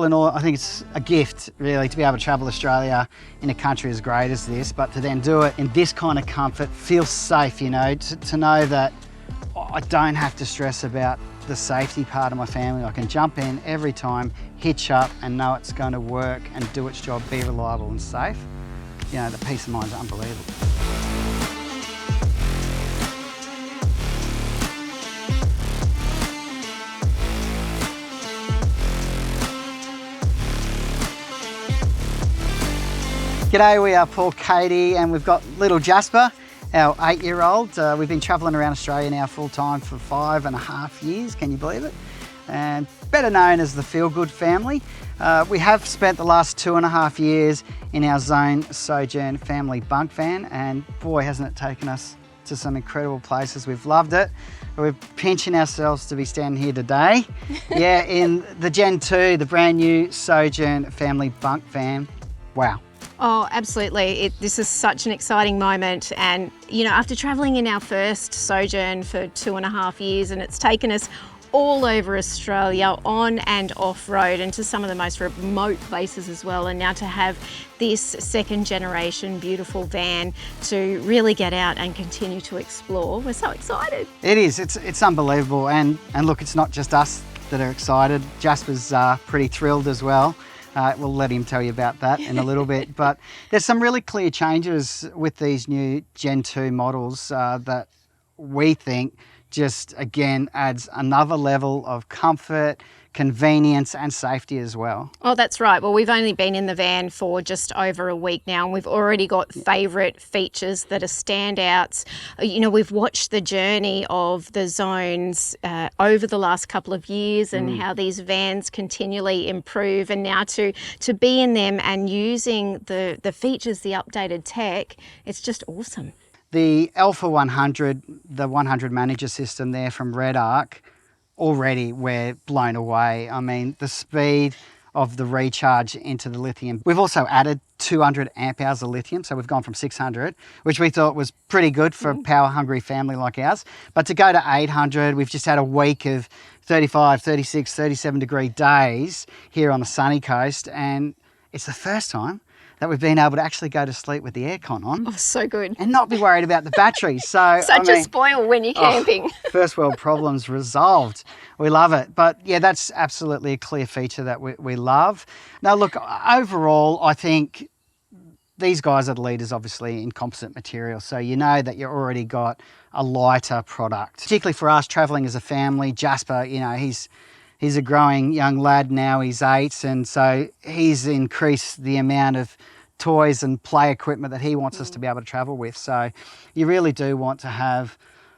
in all, I think it's a gift really to be able to travel Australia in a country as great as this, but to then do it in this kind of comfort, feels safe, you know, to know that I don't have to stress about the safety part of my family. I can jump in every time, hitch up and know it's going to work and do its job, be reliable and safe. You know, the peace of mind is unbelievable. G'day, we are Paul, Katie, and we've got little Jasper, our 8-year-old. We've been travelling around Australia now full time for 5.5 years, can you believe it? And better known as the Feel Good family. We have spent the last 2.5 years in our Zone Sojourn Family bunk van, and boy, hasn't it taken us to some incredible places. We've loved it. We're pinching ourselves to be standing here today. Yeah, in the Gen 2, the brand new Sojourn Family bunk van. Wow. Oh, absolutely. This is such an exciting moment. And, you know, after travelling in our first Sojourn for 2.5 years, and it's taken us all over Australia, on and off-road, and to some of the most remote places as well. And now to have this second generation beautiful van to really get out and continue to explore, we're so excited. It is. It's unbelievable. And look, it's not just us that are excited. Jasper's pretty thrilled as well. We'll let him tell you about that in a little bit. But there's some really clear changes with these new Gen 2 models that we think just, again, adds another level of comfort, convenience and safety as well. Oh, that's right. Well, we've only been in the van for just over a week now, and we've already got favourite features that are standouts. You know, we've watched the journey of the Zones over the last couple of years and how these vans continually improve, and now to be in them and using the features, the updated tech, it's just awesome. The Alpha 100, the 100 manager system there from Red Arc, already we're blown away. I mean, the speed of the recharge into the lithium. We've also added 200 amp hours of lithium, so we've gone from 600, which we thought was pretty good for a power-hungry family like ours. But to go to 800, we've just had a week of 35, 36, 37 degree days here on the sunny coast, and it's the first time that we've been able to actually go to sleep with the aircon on. Oh, so good. And not be worried about the batteries. So Such a spoil when you're camping. First world problems resolved. We love it. But yeah, that's absolutely a clear feature that we love. Now look, overall, I think these guys are the leaders obviously in composite material. So you know that you've already got a lighter product. Particularly for us traveling as a family, Jasper, you know, he's a growing young lad now, he's 8, and so he's increased the amount of toys and play equipment that he wants us to be able to travel with. So you really do want to have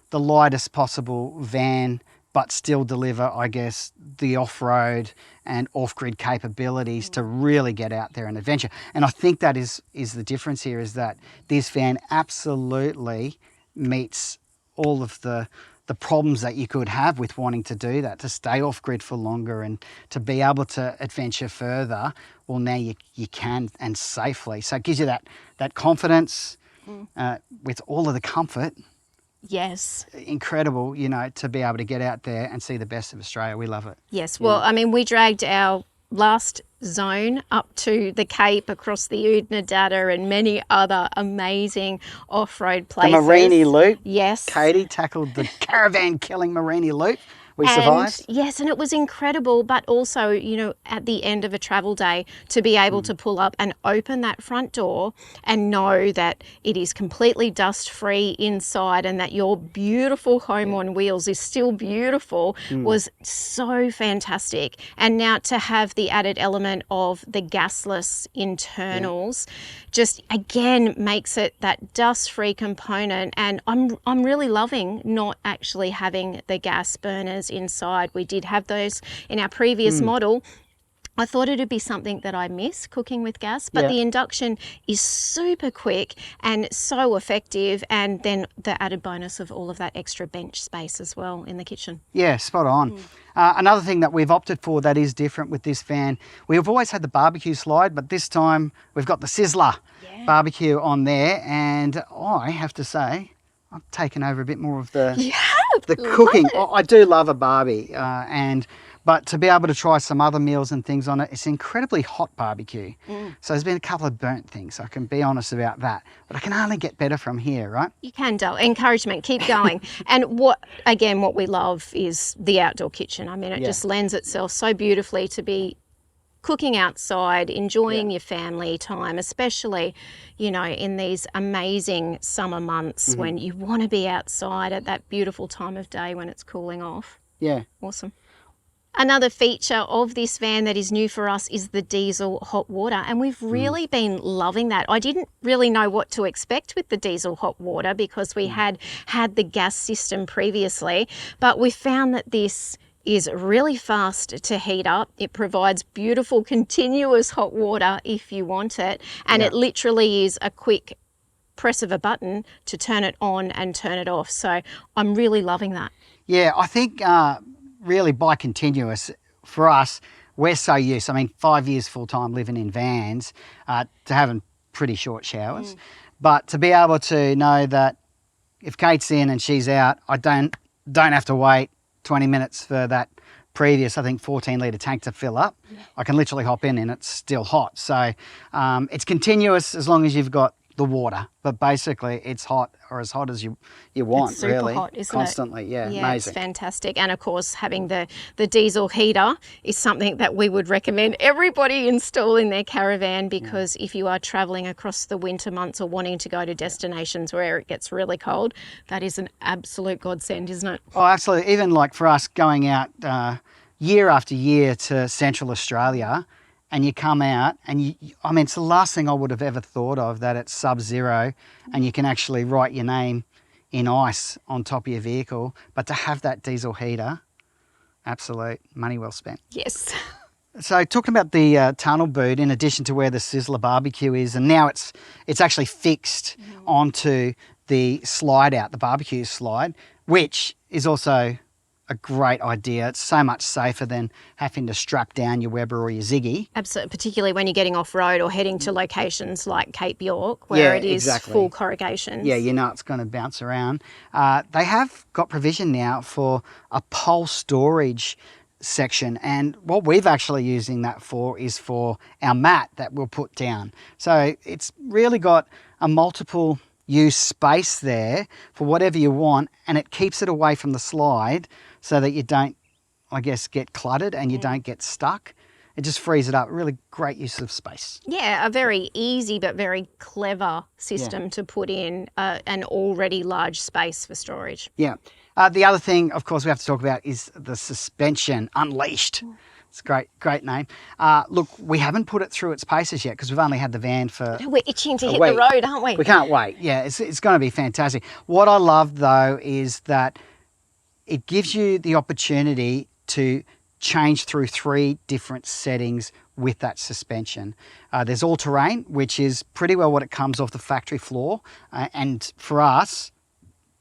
the lightest possible van, but still deliver, I guess, the off-road and off-grid capabilities to really get out there and adventure. And I think that is the difference here, is that this van absolutely meets all of the problems that you could have with wanting to do that, to stay off grid for longer and to be able to adventure further. Well, now you can, and safely. So it gives you that confidence with all of the comfort. Yes. Incredible, you know, to be able to get out there and see the best of Australia. We love it. Yes. Well, I mean, we dragged our last Zone up to the Cape, across the Oodnadatta and many other amazing off-road places. The Morini Loop. Yes. Katie tackled the caravan killing Morini Loop. We survived. Yes, and it was incredible, but also, you know, at the end of a travel day, to be able to pull up and open that front door and know that it is completely dust-free inside and that your beautiful home on wheels is still beautiful was so fantastic. And now to have the added element of the gasless internals just, again, makes it that dust-free component. And I'm really loving not actually having the gas burners inside. We did have those in our previous model. I thought it'd be something that I miss, cooking with gas, but the induction is super quick and so effective, and then the added bonus of all of that extra bench space as well in the kitchen. Yeah, spot on. Another thing that we've opted for that is different with this van, we've always had the barbecue slide, but this time we've got the Sizzler barbecue on there, and I have to say, I've taken over a bit more of the cooking. I do love a barbie, and But to be able to try some other meals and things on it, it's incredibly hot barbecue. So there's been a couple of burnt things. I can be honest about that. But I can only get better from here, right? You can, Del. Encouragement, keep going. And what we love is the outdoor kitchen. I mean, it just lends itself so beautifully to be cooking outside, enjoying your family time, especially, you know, in these amazing summer months when you want to be outside at that beautiful time of day when it's cooling off. Yeah. Awesome. Another feature of this van that is new for us is the diesel hot water, and we've really been loving that. I didn't really know what to expect with the diesel hot water because we had the gas system previously, but we found that this is really fast to heat up. It provides beautiful continuous hot water if you want it, and it literally is a quick press of a button to turn it on and turn it off. So I'm really loving that. Yeah, I think really by continuous, for us, we're so used, I mean, 5 years full-time living in vans, to having pretty short showers. But to be able to know that if Kate's in and she's out, I don't have to wait 20 minutes for that previous, I think, 14-litre tank to fill up. I can literally hop in and it's still hot. So it's continuous as long as you've got the water, but basically it's hot, or as hot as you want. It's super really hot, isn't constantly. it? Yeah, It's amazing. fantastic. And of course, having the diesel heater is something that we would recommend everybody install in their caravan, because if you are traveling across the winter months or wanting to go to destinations where it gets really cold, that is an absolute godsend, isn't it? Oh, absolutely. Even like for us going out year after year to Central Australia, and you come out and I mean, it's the last thing I would have ever thought of, that it's sub-zero and you can actually write your name in ice on top of your vehicle. But to have that diesel heater, absolute money well spent. Yes. So talking about the tunnel boot, in addition to where the Sizzler barbecue is, and now it's actually fixed onto the slide out, the barbecue slide, which is also a great idea. It's so much safer than having to strap down your Weber or your Ziggy. Absolutely, particularly when you're getting off-road or heading to locations like Cape York, where it is full corrugations. Yeah, you know it's going to bounce around. They have got provision now for a pole storage section, and what we've actually using that for is for our mat that we'll put down. So it's really got a multiple use space there for whatever you want, and it keeps it away from the slide so that you don't, I guess, get cluttered and you don't get stuck. It just frees it up. Really great use of space. Yeah, a very easy but very clever system to put in an already large space for storage. Yeah. The other thing, of course, we have to talk about is the suspension, Unleashed. It's a great name. Look, we haven't put it through its paces yet because we've only had the van for We're itching to hit week. the road, aren't we? We can't wait. Yeah, it's going to be fantastic. What I love, though, is that it gives you the opportunity to change through 3 different settings with that suspension. There's all-terrain, which is pretty well what it comes off the factory floor. And for us,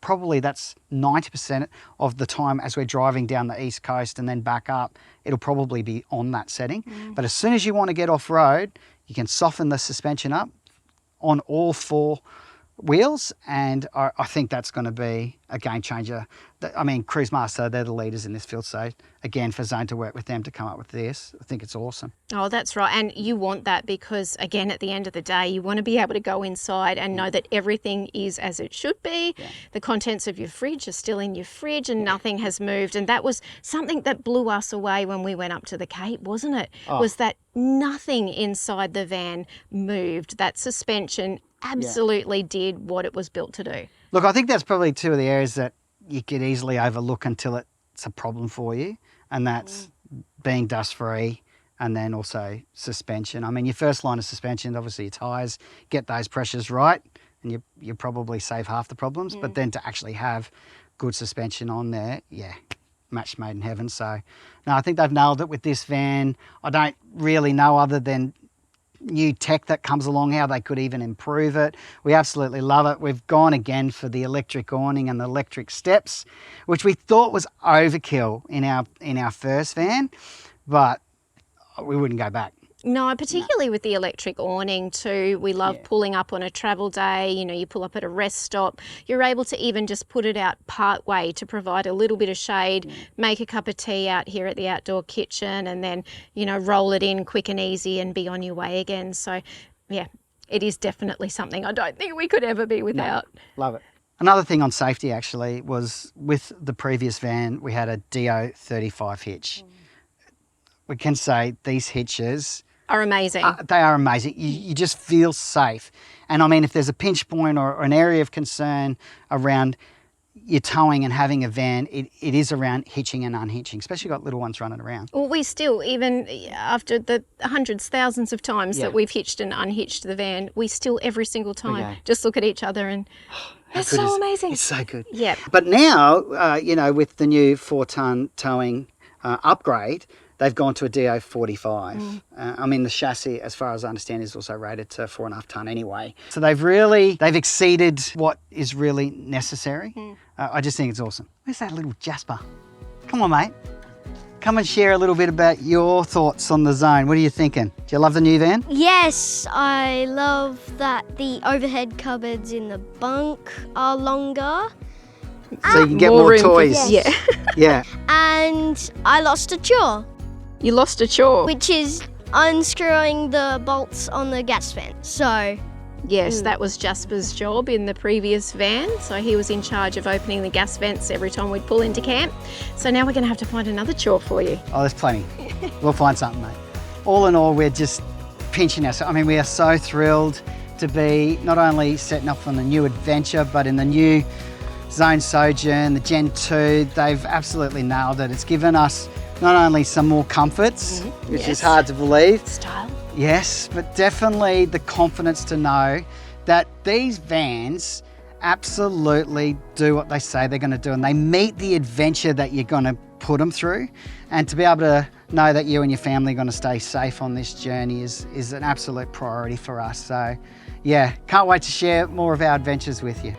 probably that's 90% of the time as we're driving down the East Coast and then back up, it'll probably be on that setting. But as soon as you want to get off-road, you can soften the suspension up on all 4 wheels, and I think that's going to be a game changer. I mean, Cruisemaster, they're the leaders in this field, so again, for Zone to work with them to come up with this, I think it's awesome. Oh, that's right. And you want that because, again, at the end of the day, you want to be able to go inside and know that everything is as it should be. Yeah. The contents of your fridge are still in your fridge and nothing has moved. And that was something that blew us away when we went up to the Cape, wasn't it? Was that nothing inside the van moved. That suspension absolutely did what it was built to do. Look, I think that's probably 2 of the areas that you could easily overlook until it's a problem for you, and that's being dust-free and then also suspension. I mean, your first line of suspension, obviously your tyres, get those pressures right and you probably save half the problems, but then to actually have good suspension on there, match made in heaven. So, no, I think they've nailed it with this van. I don't really know, other than new tech that comes along, how they could even improve it. We absolutely love it. We've gone again for the electric awning and the electric steps, which we thought was overkill in our first van, but we wouldn't go back. No, particularly with the electric awning too. We love pulling up on a travel day. You know, you pull up at a rest stop. You're able to even just put it out part way to provide a little bit of shade, make a cup of tea out here at the outdoor kitchen, and then, you know, roll it in quick and easy and be on your way again. So, yeah, it is definitely something I don't think we could ever be without. Love it. Another thing on safety actually was with the previous van, we had a DO 35 hitch. We can say these hitches Are amazing. they are amazing. You just feel safe. And I mean, if there's a pinch point or an area of concern around your towing and having a van, it is around hitching and unhitching, especially got little ones running around. Well, we still, even after the hundreds, thousands of times that we've hitched and unhitched the van, we still every single time just look at each other and it's so amazing. It's so good. Yeah. But now, you know, with the new 4-ton towing upgrade, they've gone to a DO 45. I mean, the chassis, as far as I understand, is also rated to 4.5 tonne anyway. So they've exceeded what is really necessary. I just think it's awesome. Where's that little Jasper? Come on, mate. Come and share a little bit about your thoughts on the Zone. What are you thinking? Do you love the new van? Yes, I love that the overhead cupboards in the bunk are longer. So you can get more room for- toys. Yeah. Yeah. And I lost a chore, You lost a chore. which is unscrewing the bolts on the gas vent. So, Yes, that was Jasper's job in the previous van. So he was in charge of opening the gas vents every time we'd pull into camp. So now we're going to have to find another chore for you. Oh, there's plenty. We'll find something, mate. All in all, we're just pinching ourselves. I mean, we are so thrilled to be not only setting off on the new adventure, but in the new Zone Sojourn, the Gen 2. They've absolutely nailed it. It's given us not only some more comforts, which is hard to believe. Style. Yes, but definitely the confidence to know that these vans absolutely do what they say they're going to do, and they meet the adventure that you're going to put them through. And to be able to know that you and your family are going to stay safe on this journey is an absolute priority for us. So yeah, can't wait to share more of our adventures with you.